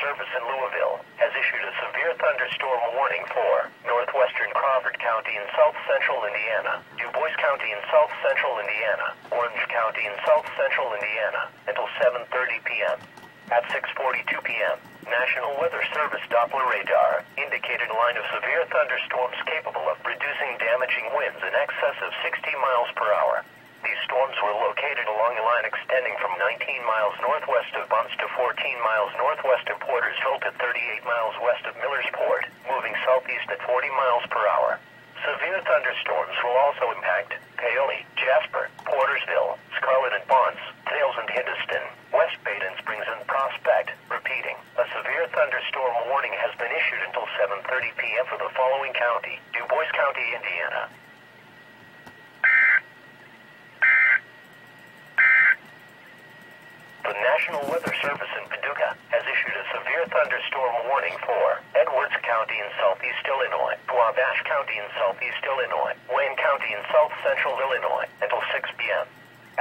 Service in Louisville has issued a severe thunderstorm warning for northwestern Crawford County in south central Indiana, Du Bois County in south central Indiana, Orange County in south central Indiana, until 7:30 p.m. At 6:42 p.m., National Weather Service Doppler radar indicated a line of severe thunderstorms capable of producing damaging winds in excess of 60 miles per hour. These storms were located along a line extending from 19 miles northwest of Bunce to 14 miles northwest of Portersville to 38 miles west of Millersport, moving southeast at 40 miles per hour. Severe thunderstorms will also impact Paoli, Jasper, Portersville, Scarlet and Bunce, Thales and Hiddleston, West Baden Springs and Prospect. Repeating, a severe thunderstorm warning has been issued until 7:30 p.m. for the following county: Du Bois County, Indiana. The National Weather Service in Paducah has issued a severe thunderstorm warning for Edwards County in southeast Illinois, Wabash County in southeast Illinois, Wayne County in south central Illinois, until 6 p.m.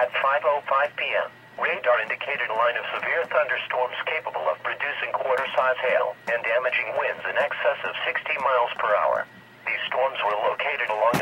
At 5:05 p.m., radar indicated a line of severe thunderstorms capable of producing quarter-size hail and damaging winds in excess of 60 miles per hour. These storms were located along